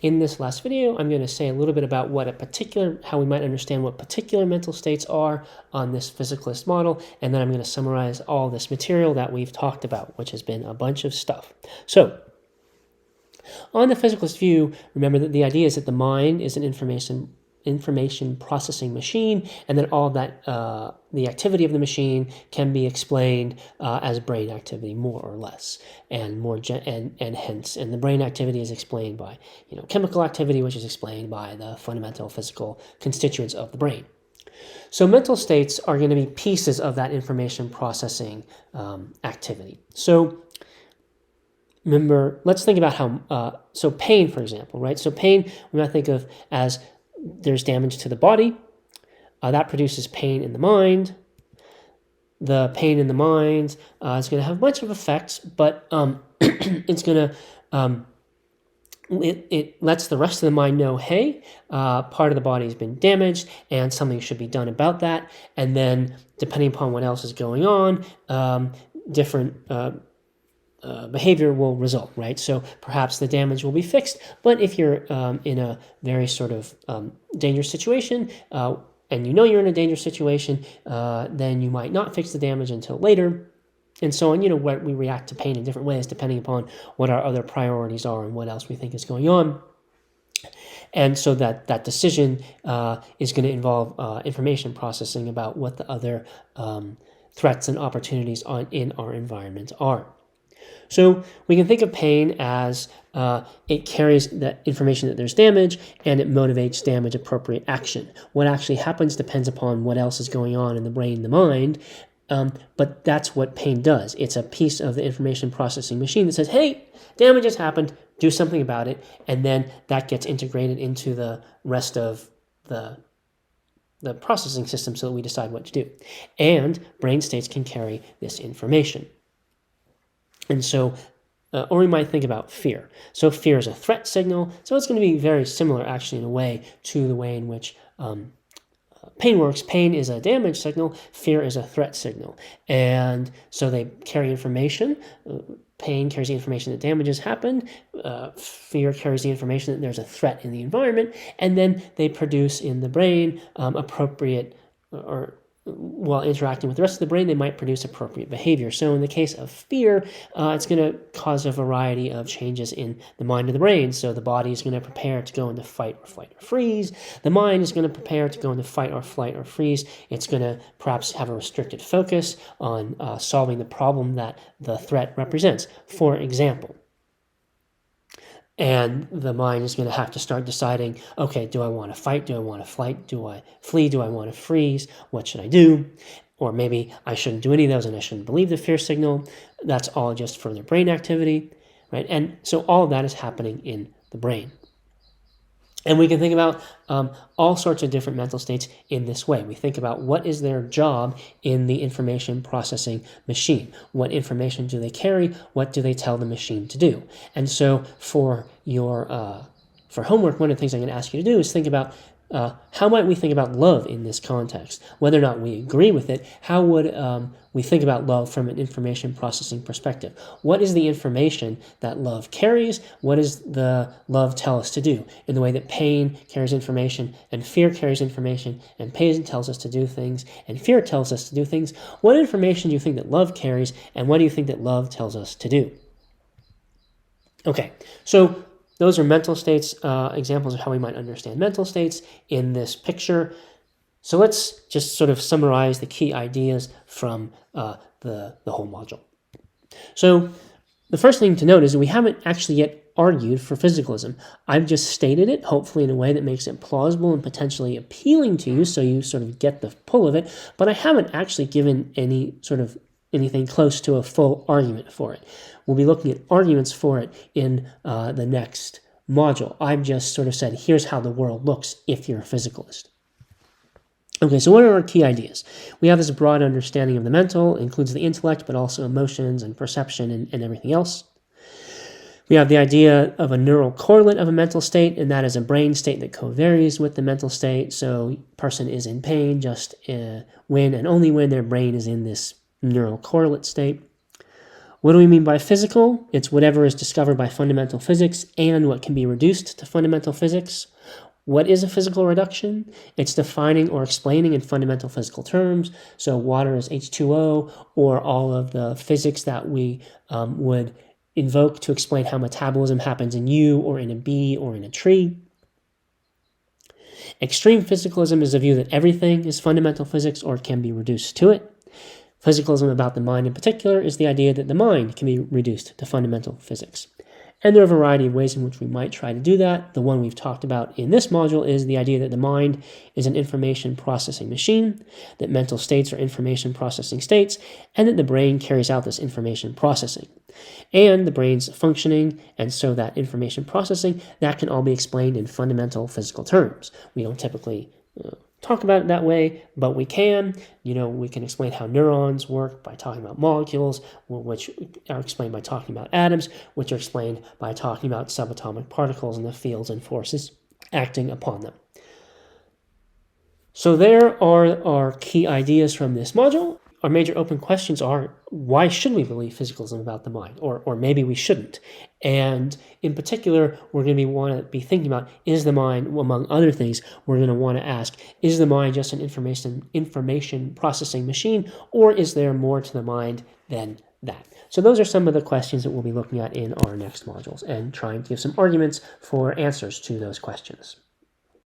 in this last video, I'm going to say a little bit about how we might understand what particular mental states are on this physicalist model, and then I'm going to summarize all this material that we've talked about, which has been a bunch of stuff. So, on the physicalist view, remember that the idea is that the mind is an information processing machine, and then all that the activity of the machine can be explained as brain activity, more or less, and the brain activity is explained by chemical activity, which is explained by the fundamental physical constituents of the brain. So mental states are going to be pieces of that information processing activity. So remember, let's think about how, so pain, for example, right? So pain, we might think of as there's damage to the body. That produces pain in the mind. The pain in the mind is going to have a bunch of effects, but it's going to, it lets the rest of the mind know, hey, part of the body has been damaged and something should be done about that. And then depending upon what else is going on, different behavior will result, right? So perhaps the damage will be fixed, but if you're in a very sort of dangerous situation, and you know you're in a dangerous situation, then you might not fix the damage until later, and so on. We react to pain in different ways depending upon what our other priorities are and what else we think is going on. And so that decision is going to involve information processing about what the other threats and opportunities in our environment are. So we can think of pain as it carries that information that there's damage, and it motivates damage-appropriate action. What actually happens depends upon what else is going on in the brain and the mind, but that's what pain does. It's a piece of the information processing machine that says, hey, damage has happened, do something about it, and then that gets integrated into the rest of the processing system so that we decide what to do. And brain states can carry this information. And so, or we might think about fear. So fear is a threat signal. So it's going to be very similar, actually, in a way, to the way in which pain works. Pain is a damage signal. Fear is a threat signal. And so they carry information. Pain carries the information that damage has happened. Fear carries the information that there's a threat in the environment. And then they produce in the brain appropriate, or while interacting with the rest of the brain, they might produce appropriate behavior. So in the case of fear, it's going to cause a variety of changes in the mind of the brain. So the body is going to prepare to go into fight or flight or freeze. The mind is going to prepare to go into fight or flight or freeze. It's going to perhaps have a restricted focus on solving the problem that the threat represents. For example, and the mind is going to have to start deciding, okay, do I want to fight? Do I want to flight? Do I flee? Do I want to freeze? What should I do? Or maybe I shouldn't do any of those and I shouldn't believe the fear signal. That's all just further brain activity, right? And so all of that is happening in the brain. And we can think about all sorts of different mental states in this way. We think about what is their job in the information processing machine. What information do they carry? What do they tell the machine to do? And so for homework, one of the things I'm going to ask you to do is think about how might we think about love in this context? Whether or not we agree with it, how would we think about love from an information processing perspective? What is the information that love carries? What does the love tell us to do? In the way that pain carries information, and fear carries information, and pain tells us to do things, and fear tells us to do things. What information do you think that love carries, and what do you think that love tells us to do? Okay, so those are mental states, examples of how we might understand mental states in this picture. So let's just sort of summarize the key ideas from the whole module. So the first thing to note is that we haven't actually yet argued for physicalism. I've just stated it, hopefully in a way that makes it plausible and potentially appealing to you, so you sort of get the pull of it, but I haven't actually given anything close to a full argument for it. We'll be looking at arguments for it in the next module. I've just sort of said, here's how the world looks if you're a physicalist. Okay, so what are our key ideas? We have this broad understanding of the mental, includes the intellect, but also emotions and perception and everything else. We have the idea of a neural correlate of a mental state, and that is a brain state that co-varies with the mental state. So person is in pain just when and only when their brain is in this neural correlate state. What do we mean by physical? It's whatever is discovered by fundamental physics and what can be reduced to fundamental physics. What is a physical reduction? It's defining or explaining in fundamental physical terms. So water is H2O, or all of the physics that we would invoke to explain how metabolism happens in you or in a bee or in a tree. Extreme physicalism is the view that everything is fundamental physics or can be reduced to it. Physicalism about the mind in particular is the idea that the mind can be reduced to fundamental physics. And there are a variety of ways in which we might try to do that. The one we've talked about in this module is the idea that the mind is an information processing machine, that mental states are information processing states, and that the brain carries out this information processing. And the brain's functioning, and so that information processing, that can all be explained in fundamental physical terms. We don't typically talk about it that way, but we can. We can explain how neurons work by talking about molecules, which are explained by talking about atoms, which are explained by talking about subatomic particles and the fields and forces acting upon them. So there are our key ideas from this module. Our major open questions are, why should we believe physicalism about the mind? Or maybe we shouldn't. And in particular, we're going to want to be thinking about, is the mind, among other things, we're going to want to ask, is the mind just an information processing machine, or is there more to the mind than that? So those are some of the questions that we'll be looking at in our next modules and trying to give some arguments for answers to those questions.